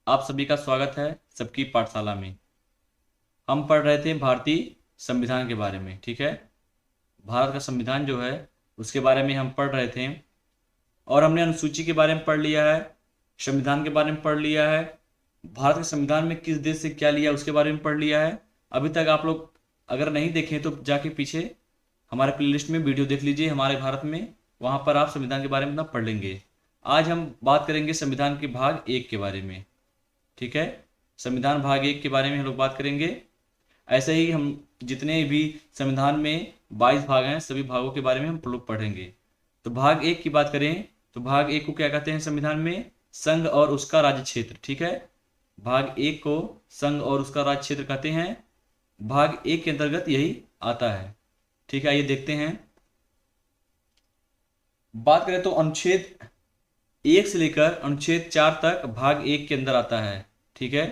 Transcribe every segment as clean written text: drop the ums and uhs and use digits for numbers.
आप सभी का स्वागत है सबकी पाठशाला में। हम पढ़ रहे थे भारतीय संविधान के बारे में। ठीक है, भारत का संविधान जो है उसके बारे में हम पढ़ रहे थे और हमने अनुसूची के बारे में पढ़ लिया है, संविधान के बारे में पढ़ लिया है, भारत के संविधान में किस देश से क्या लिया उसके बारे में पढ़ लिया है। अभी तक आप लोग अगर नहीं देखें तो जाके पीछे हमारे प्लेलिस्ट में वीडियो देख लीजिए हमारे भारत में, वहाँ पर आप संविधान के बारे में ना पढ़ लेंगे। आज हम बात करेंगे संविधान के भाग 1 के बारे में। ठीक है, संविधान भाग 1 के बारे में हम लोग बात करेंगे। ऐसे ही हम जितने भी संविधान में 22 भाग हैं सभी भागों के बारे में हम लोग पढ़ेंगे। तो भाग 1 की बात करें तो भाग 1 को क्या कहते हैं संविधान में? संघ और उसका राज्य क्षेत्र। ठीक है, भाग 1 को संघ और उसका राज्य क्षेत्र कहते हैं। भाग 1 के अंतर्गत यही आता है। ठीक है, आइए देखते हैं। बात करें तो अनुच्छेद 1 से लेकर अनुच्छेद 4 तक भाग 1 के अंदर आता है। ठीक है,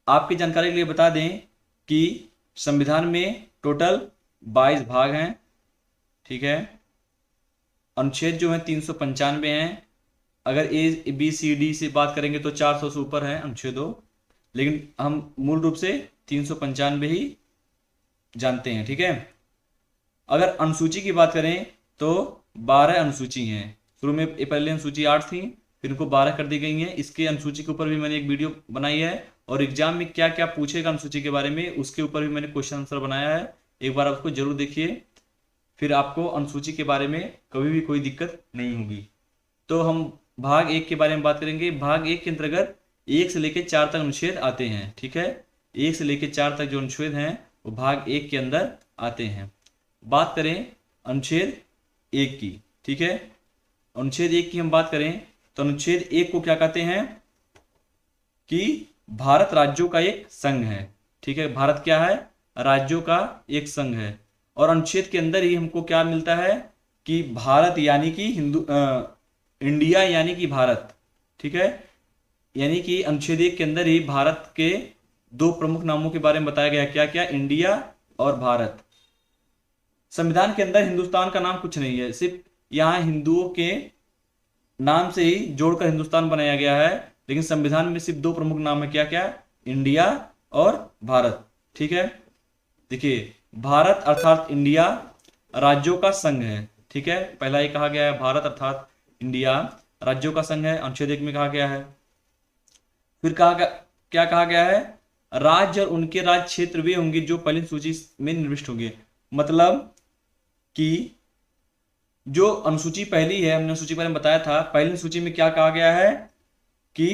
आपकी जानकारी के लिए बता दें कि संविधान में टोटल 22 भाग हैं। ठीक है, अनुच्छेद जो है 395 हैं। अगर ए बी सी डी से बात करेंगे तो 400 से ऊपर है अनुच्छेदों, लेकिन हम मूल रूप से 395 ही जानते हैं। ठीक है, अगर अनुसूची की बात करें तो 12 अनुसूची हैं। शुरू में पहले अनुसूची 8 थी, फिर इनको 12 कर दी गई हैं। इसके अनुसूची के ऊपर भी मैंने एक वीडियो बनाई है और एग्जाम में क्या क्या पूछेगा अनुसूची के बारे में उसके ऊपर भी मैंने क्वेश्चन आंसर बनाया है। एक बार आप उसको जरूर देखिए, फिर आपको अनुसूची के बारे में कभी भी कोई दिक्कत नहीं होगी। तो हम भाग 1 के बारे में बात करेंगे। भाग 1 के अंतर्गत 1 से लेकर 4 तक अनुच्छेद आते हैं। ठीक है, 1 से लेकर 4 तक जो अनुच्छेद हैं वो भाग 1 के अंदर आते हैं। बात करें अनुच्छेद 1 की। ठीक है, अनुच्छेद 1 की हम बात करें तो अनुच्छेद 1 को क्या कहते हैं कि भारत राज्यों का एक संघ है। ठीक है, भारत क्या है? राज्यों का एक संघ है। और अनुच्छेद के अंदर ही हमको क्या मिलता है कि भारत यानी कि इंडिया यानी कि भारत। ठीक है, यानी कि अनुच्छेद 1 के अंदर ही भारत के 2 प्रमुख नामों के बारे में बताया गया। क्या क्या? इंडिया और भारत। संविधान के अंदर हिंदुस्तान का नाम कुछ नहीं है, सिर्फ यहाँ हिंदुओं के नाम से ही जोड़कर हिंदुस्तान बनाया गया है, लेकिन संविधान में सिर्फ 2 प्रमुख नाम है। क्या क्या? इंडिया और भारत। ठीक है, देखिए भारत अर्थात इंडिया राज्यों का संघ है। ठीक है, पहला ये कहा गया है भारत अर्थात इंडिया राज्यों का संघ है, अनुच्छेद 1 में कहा गया है। फिर क्या कहा गया है? राज्य और उनके राज्य क्षेत्र वे होंगे जो पहली सूची में निर्दिष्ट होंगे। मतलब कि जो अनुसूची पहली है, हमने अनुसूची के बारे में बताया था, पहली सूची में क्या कहा गया है कि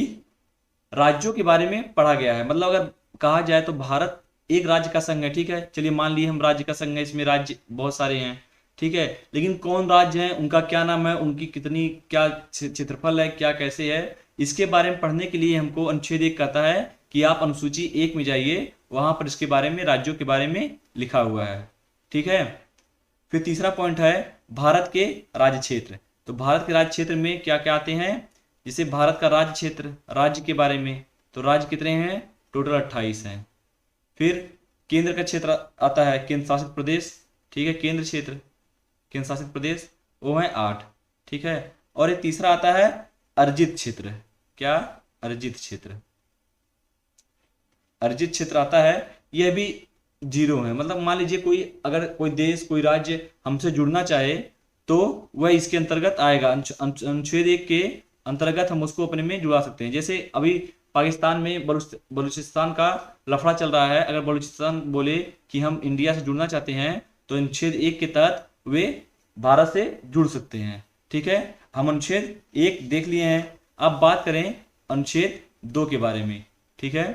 राज्यों के बारे में पढ़ा गया है। मतलब अगर कहा जाए तो भारत एक राज्य का संघ है। ठीक है, चलिए मान लिए हम राज्य का संघ है, इसमें राज्य बहुत सारे हैं। ठीक है, लेकिन कौन राज्य हैं, उनका क्या नाम है, उनकी कितनी क्या क्षेत्रफल है, क्या कैसे है, इसके बारे में पढ़ने के लिए हमको अनुच्छेद 1 कहता है कि आप अनुसूची 1 में जाइए, वहां पर इसके बारे में राज्यों के बारे में लिखा हुआ है। ठीक है, फिर तीसरा पॉइंट है भारत के राज्य क्षेत्र। तो भारत के राज्य क्षेत्र में क्या क्या आते हैं? जैसे भारत का राज्य क्षेत्र, राज्य के बारे में, तो राज्य कितने हैं? टोटल 28 हैं। फिर केंद्र का क्षेत्र आता है, केंद्र शासित प्रदेश। ठीक है, केंद्र क्षेत्र, केंद्र शासित प्रदेश, वो है 8। ठीक है, और एक तीसरा आता है अर्जित क्षेत्र। क्या? अर्जित क्षेत्र। अर्जित क्षेत्र आता है, यह भी 0 है। मतलब मान लीजिए अगर कोई देश कोई राज्य हमसे जुड़ना चाहे तो वह इसके अंतर्गत आएगा। अनुच्छेद 1 के अंतर्गत हम उसको अपने में जुड़ा सकते हैं। जैसे अभी पाकिस्तान में बलूचिस्तान का लफड़ा चल रहा है, अगर बलूचिस्तान बोले कि हम इंडिया से जुड़ना चाहते हैं तो अनुच्छेद 1 के तहत वे भारत से जुड़ सकते हैं। ठीक है, हम अनुच्छेद 1 देख लिए हैं। अब बात करें अनुच्छेद 2 के बारे में। ठीक है,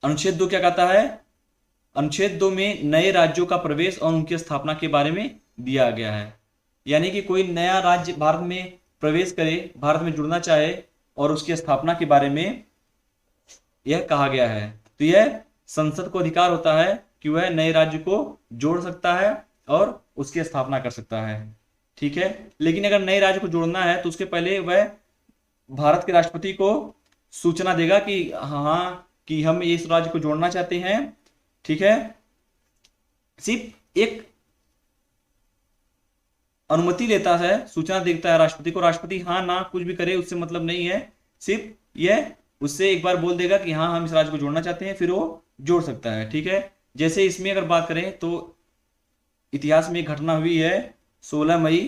अनुच्छेद 2 क्या कहता है? अनुच्छेद 2 में नए राज्यों का प्रवेश और उनकी स्थापना के बारे में दिया गया है। यानी कि कोई नया राज्य भारत में प्रवेश करे, भारत में जुड़ना चाहे और उसकी स्थापना के बारे में यह कहा गया है। तो यह संसद को अधिकार होता है कि वह नए राज्य को जोड़ सकता है और उसकी स्थापना कर सकता है। ठीक है, लेकिन अगर नए राज्य को जोड़ना है तो उसके पहले वह भारत के राष्ट्रपति को सूचना देगा कि हाँ कि हम इस राज्य को जोड़ना चाहते हैं। ठीक है, सिर्फ एक अनुमति लेता है, सूचना देता है राष्ट्रपति को। राष्ट्रपति हाँ ना कुछ भी करे उससे मतलब नहीं है, सिर्फ यह उससे एक बार बोल देगा कि हाँ हम इस राज्य को जोड़ना चाहते हैं, फिर वो जोड़ सकता है। ठीक है, जैसे इसमें अगर बात करें तो इतिहास में एक घटना हुई है 16 मई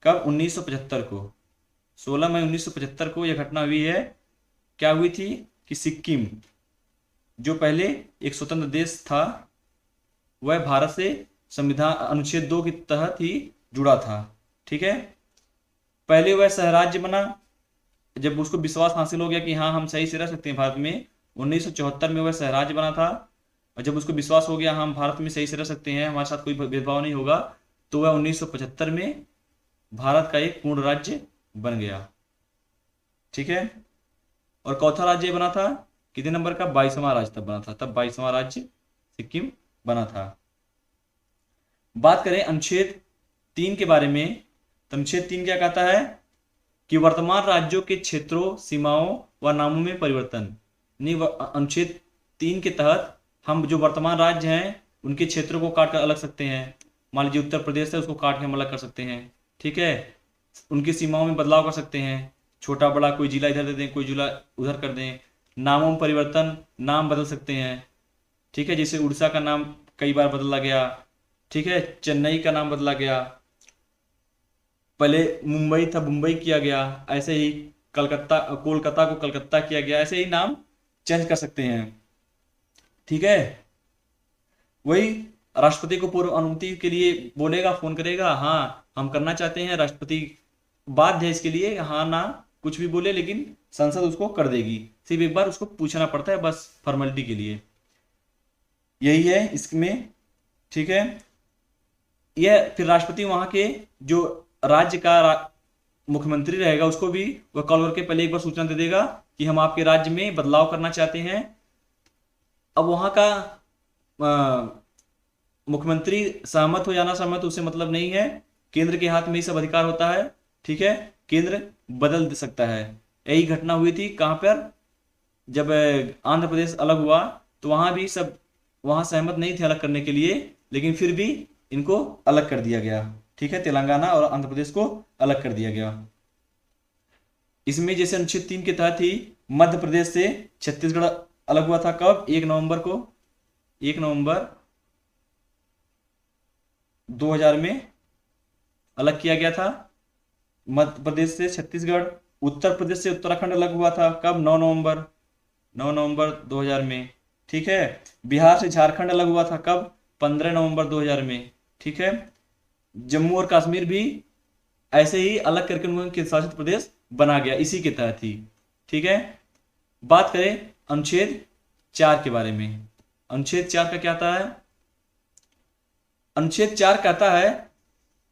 कब 1975 को, 16 मई 1975 को यह घटना हुई है। क्या हुई थी कि सिक्किम जो पहले एक स्वतंत्र देश था वह भारत से संविधान अनुच्छेद 2 के तहत ही जुड़ा था। ठीक है, पहले वह सहराज्य बना, जब उसको विश्वास हासिल हो गया कि हाँ हम सही से रह सकते हैं भारत में, 1974 में वह सहराज्य बना था। और जब उसको विश्वास हो गया हम भारत में सही से रह सकते हैं, हमारे साथ कोई भेदभाव नहीं होगा, तो वह 1975 में भारत का एक पूर्ण राज्य बन गया। ठीक है, और चौथा राज्य बना था कितने नंबर का, 22वां राज्य तब बना था, तब 22वां राज्य सिक्किम बना था। बात करें अनुच्छेद 3 के बारे में, तो अनुच्छेद 3 क्या कहता है कि वर्तमान राज्यों के क्षेत्रों, सीमाओं व नामों में परिवर्तन। अनुच्छेद 3 के तहत हम जो वर्तमान राज्य हैं उनके क्षेत्रों को काट कर अलग सकते हैं। मान लीजिए उत्तर प्रदेश है, उसको काट के हम अलग कर सकते हैं। ठीक है, उनकी सीमाओं में बदलाव कर सकते हैं, छोटा बड़ा, कोई जिला इधर दे दें, कोई जिला उधर कर दें। नामों में परिवर्तन, नाम बदल सकते हैं। ठीक है, जैसे उड़ीसा का नाम कई बार बदला गया। ठीक है, चेन्नई का नाम बदला गया, पहले मुंबई था मुंबई किया गया, ऐसे ही कलकत्ता, कोलकाता को कलकत्ता किया गया, ऐसे ही नाम चेंज कर सकते हैं। ठीक है, वही राष्ट्रपति को पूर्व अनुमति के लिए बोलेगा, फोन करेगा, हाँ हम करना चाहते हैं, राष्ट्रपति बाध्य है इसके लिए, हाँ ना कुछ भी बोले, लेकिन संसद उसको कर देगी, सिर्फ एक बार उसको पूछना पड़ता है बस फॉर्मेलिटी के लिए, यही है इसमें। ठीक है, यह फिर राष्ट्रपति वहां के जो राज्य का मुख्यमंत्री रहेगा उसको भी वह कॉल करके पहले एक बार सूचना दे देगा कि हम आपके राज्य में बदलाव करना चाहते हैं। अब वहां का मुख्यमंत्री सहमत हो या ना सहमत उससे मतलब नहीं है, केंद्र के हाथ में ही सब अधिकार होता है। ठीक है, केंद्र बदल सकता है। यही घटना हुई थी कहां पर, जब आंध्र प्रदेश अलग हुआ तो वहां भी सब वहां सहमत नहीं थे अलग करने के लिए, लेकिन फिर भी इनको अलग कर दिया गया। ठीक है, तेलंगाना और आंध्र प्रदेश को अलग कर दिया गया। इसमें जैसे अनुच्छेद 3 के तहत ही मध्य प्रदेश से छत्तीसगढ़ अलग हुआ था, कब, 1 नवंबर को, 1 नवंबर 2000 में अलग किया गया था मध्य प्रदेश से छत्तीसगढ़। उत्तर प्रदेश से उत्तराखंड अलग हुआ था, कब, 9 नवंबर 2000 में। ठीक है, बिहार से झारखंड अलग हुआ था, कब, 15 नवंबर 2000 में। ठीक है, जम्मू और कश्मीर भी ऐसे ही अलग करके उन्होंने केंद्र शासित प्रदेश बना गया इसी के तहत ही। ठीक है, बात करें अनुच्छेद 4 के बारे में। अनुच्छेद 4 का क्या आता है, अनुच्छेद 4 कहता है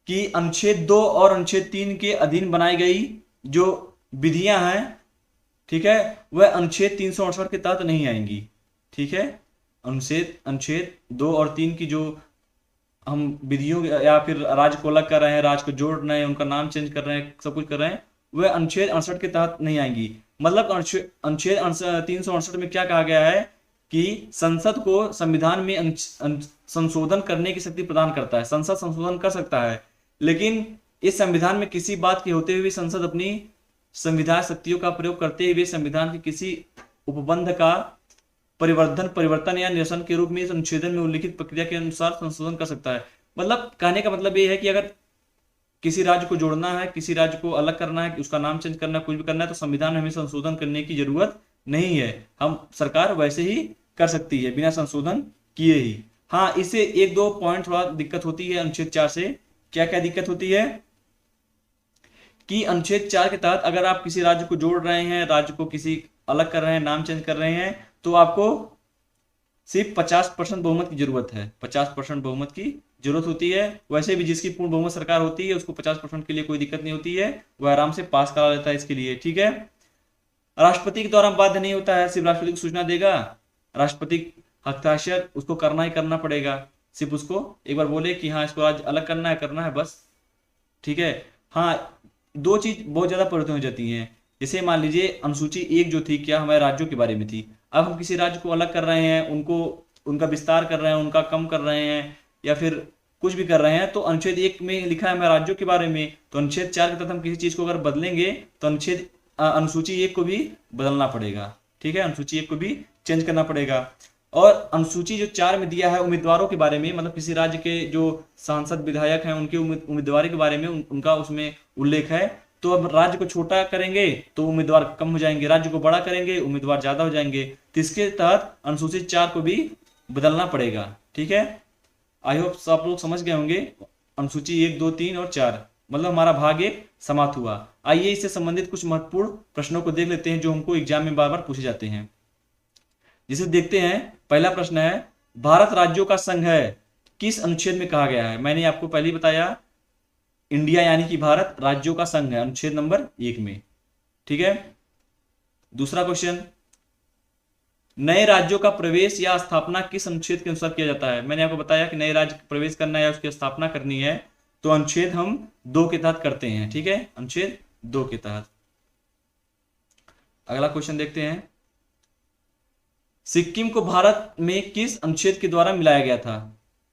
कि अनुच्छेद 2 और अनुच्छेद 3 के अधीन बनाई गई जो विधियां हैं, ठीक है, वह अनुच्छेद 368 के तहत नहीं आएंगी। ठीक है, अनुच्छेद 2 और 3 की जो हम विधियों या फिर राज्य को अलग कर रहे हैं, राज्य को जोड़ रहे हैं, उनका नाम चेंज कर रहे हैं, सब कुछ कर रहे हैं, वह अनुच्छेद 68 के तहत नहीं आएंगी। मतलब अनुच्छेद 368 में क्या कहा गया है कि संसद को संविधान में संशोधन करने की शक्ति प्रदान करता है। संसद संशोधन कर सकता है, लेकिन इस संविधान में किसी बात के होते हुए संसद अपनी संविधान शक्तियों का प्रयोग करते हुए संविधान के किसी उपबंध का परिवर्तन या निरसन के रूप में इस अनुच्छेदन में उल्लिखित प्रक्रिया के अनुसार संशोधन कर सकता है। मतलब कहने का मतलब ये है कि अगर किसी राज्य को जोड़ना है, किसी राज्य को अलग करना है, उसका नाम चेंज करना है, कुछ भी करना है, तो संविधान में हमें संशोधन करने की जरूरत नहीं है। हम सरकार वैसे ही कर सकती है बिना संशोधन किए ही। हाँ, इससे एक दो पॉइंट थोड़ा दिक्कत होती है अनुच्छेद 4 से। क्या क्या दिक्कत होती है कि अनुच्छेद 4 के तहत अगर आप किसी राज्य को जोड़ रहे हैं, राज्य को किसी अलग कर रहे हैं, नाम चेंज कर रहे हैं, तो आपको सिर्फ 50% बहुमत की जरूरत है। 50% बहुमत की जरूरत होती है। वैसे भी जिसकी पूर्ण बहुमत सरकार होती है उसको 50% के लिए कोई दिक्कत नहीं होती है, वह आराम से पास करा लेता है इसके लिए। ठीक है, राष्ट्रपति के द्वारा बाध्य नहीं होता है, सिर्फ राष्ट्रपति को सूचना देगा, राष्ट्रपति हस्ताक्षर उसको करना ही करना पड़ेगा। सिर्फ उसको एक बार बोले कि हाँ इसको आज अलग करना है बस। ठीक है, हाँ, दो चीज बहुत ज्यादा परिवर्तन हो जाती हैं। जैसे मान लीजिए अनुसूची 1 जो थी, क्या हमारे राज्यों के बारे में थी। अब हम किसी राज्य को अलग कर रहे हैं, उनको उनका विस्तार कर रहे हैं, उनका कम कर रहे हैं, या फिर कुछ भी कर रहे हैं, तो अनुच्छेद 1 में लिखा है हमारे राज्यों के बारे में, तो अनुच्छेद 4 के तहत हम किसी चीज को अगर बदलेंगे तो अनुच्छेद अनुसूची 1 को भी बदलना पड़ेगा। ठीक है, अनुसूची 1 को भी चेंज करना पड़ेगा। और अनुसूची जो 4 में दिया है उम्मीदवारों के बारे में, मतलब किसी राज्य के जो सांसद विधायक हैं उनके उम्मीदवारी के बारे में उनका उसमें उल्लेख है। तो अब राज्य को छोटा करेंगे तो उम्मीदवार कम हो जाएंगे, राज्य को बड़ा करेंगे उम्मीदवार ज्यादा हो जाएंगे। तो इसके तहत अनुसूची 4 को भी बदलना पड़ेगा। ठीक है, आई होप सब लोग समझ गए होंगे। अनुसूची 1, 2, 3 और 4 मतलब हमारा भाग 1 समाप्त हुआ। आइए इससे संबंधित कुछ महत्वपूर्ण प्रश्नों को देख लेते हैं जो हमको एग्जाम में बार बार पूछे जाते हैं। जिसे देखते हैं, पहला प्रश्न है भारत राज्यों का संघ है किस अनुच्छेद में कहा गया है। मैंने आपको पहले ही बताया, इंडिया यानी कि भारत राज्यों का संघ है अनुच्छेद नंबर 1 में। ठीक है, दूसरा क्वेश्चन, नए राज्यों का प्रवेश या स्थापना किस अनुच्छेद के अनुसार किया जाता है। मैंने आपको बताया कि नए राज्य प्रवेश करना है या उसकी स्थापना करनी है तो अनुच्छेद हम 2 के तहत करते हैं। ठीक है, अनुच्छेद 2 के तहत। अगला क्वेश्चन देखते हैं, सिक्किम को भारत में किस अनुच्छेद के द्वारा मिलाया गया था।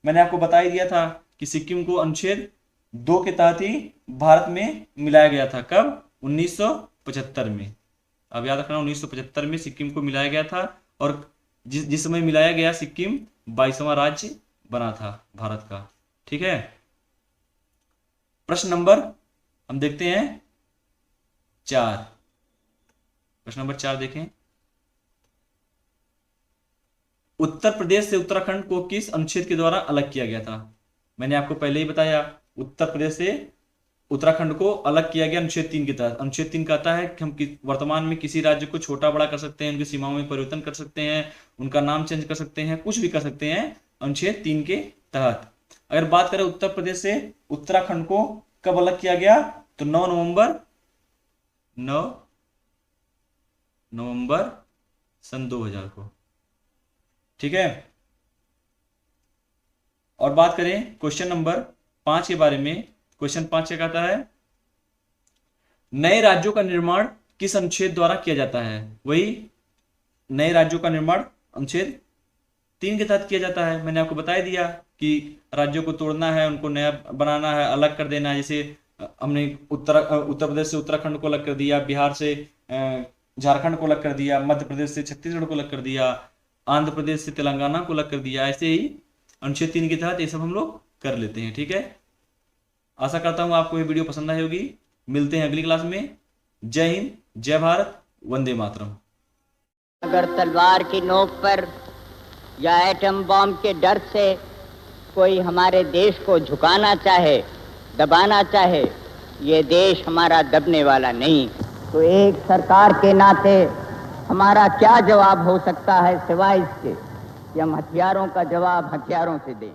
मैंने आपको बता ही दिया था कि सिक्किम को अनुच्छेद 2 के तहत ही भारत में मिलाया गया था। कब? 1975 में। अब याद रखना 1975 में सिक्किम को मिलाया गया था और जिस समय मिलाया गया सिक्किम 22वां राज्य बना था भारत का। ठीक है, प्रश्न नंबर हम देखते हैं 4। प्रश्न नंबर 4 देखें, उत्तर प्रदेश से उत्तराखंड को किस अनुच्छेद के द्वारा अलग किया गया था। मैंने आपको पहले ही बताया, उत्तर प्रदेश से उत्तराखंड को अलग किया गया अनुच्छेद 3 के तहत। अनुच्छेद 3 कहता है कि हम वर्तमान में किसी राज्य को छोटा बड़ा कर सकते हैं, उनकी सीमाओं में परिवर्तन कर सकते हैं, उनका नाम चेंज कर सकते हैं, कुछ भी कर सकते हैं अनुच्छेद 3 के तहत। अगर बात करें उत्तर प्रदेश से उत्तराखंड को कब अलग किया गया तो 9 नवंबर सन 2000 को। ठीक है, और बात करें क्वेश्चन नंबर 5 के बारे में। क्वेश्चन 5 क्या कहता है, नए राज्यों का निर्माण किस अनुच्छेद द्वारा किया जाता है। वही नए राज्यों का निर्माण अनुच्छेद 3 के तहत किया जाता है। मैंने आपको बता दिया कि राज्यों को तोड़ना है, उनको नया बनाना है, अलग कर देना है। जैसे हमने उत्तर प्रदेश से उत्तराखंड को अलग कर दिया, बिहार से झारखंड को अलग कर दिया, मध्य प्रदेश से छत्तीसगढ़ को अलग कर दिया, आंध्र प्रदेश से तेलंगाना को अलग कर दिया। ऐसे ही अनुच्छेद 3 के तहत ये सब हम लोग कर लेते हैं। ठीक है, आशा करता हूं आपको ये वीडियो पसंद आई होगी। मिलते हैं अगली क्लास में। जय हिंद, जय भारत, वंदे मातरम। अगर तलवार की नोक पर या एटम बॉम्ब के डर से कोई हमारे देश को झुकाना चाहे, दबाना चाहे, ये देश हमारा दबने वाला नहीं। तो एक सरकार के नाते हमारा क्या जवाब हो सकता है सिवाय इसके कि हम हथियारों का जवाब हथियारों से दें।